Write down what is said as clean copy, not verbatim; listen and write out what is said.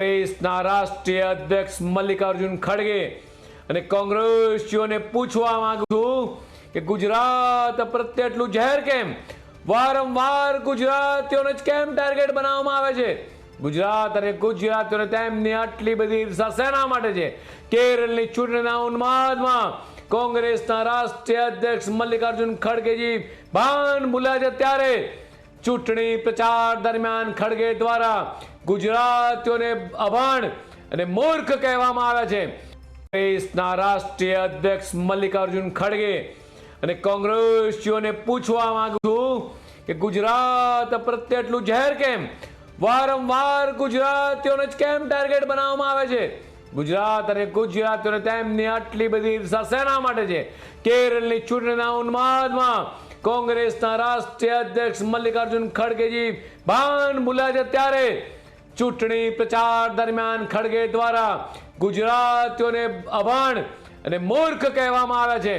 કોંગ્રેસના રાષ્ટ્રીય અધ્યક્ષ મલ્લિકાર્જુન ખડગે અને કોંગ્રેસીઓને પૂછવા માંગુ છું કે ગુજરાત પ્રત્યે એટલું ઝેર કેમ? વારંવાર ગુજરાતીઓને જ કેમ ટાર્ગેટ બનાવવામાં આવે છે? ગુજરાત અને ગુજરાતીઓને તેમની આટલી બધી ઈર્ષા શેના માટે છે? કેરળની ચૂંટણીના ઉન્માદમાં કોંગ્રેસના રાષ્ટ્રીય અધ્યક્ષ મલ્લિકાર્જુન ખડગેજી ભાન ભૂલ્યા છે ત્યારે ચૂંટણી પ્રચાર દરમિયાન ખડગે દ્વારા ગુજરાતીઓને અભણ અને મૂર્ખ કહેવામાં આવ્યા છે. કોંગ્રેસના રાષ્ટ્રીય અધ્યક્ષ મલ્લિકાર્જુન ખડગે અને કોંગ્રેસીઓને પૂછવા માંગુ છું કે ગુજરાત પ્રત્યે એટલું ઝેર કેમ? વારંવાર ગુજરાતીઓને જ કેમ ટાર્ગેટ બનાવવામાં આવે છે? ગુજરાત અને ગુજરાતીઓને તેમની આટલી બધી ઈર્ષા શેના માટે છે? કેરળની ચૂંટણીના ઉન્માદમાં કોંગ્રેસના રાષ્ટ્રીય અધ્યક્ષ મલ્લિકાર્જુન ખડગેજી ભાન ભૂલ્યા છે ત્યારે ચૂંટણી પ્રચાર દરમિયાન ખડગે દ્વારા ગુજરાતીઓને અભણ અને મૂર્ખ કહેવામાં આવ્યા છે.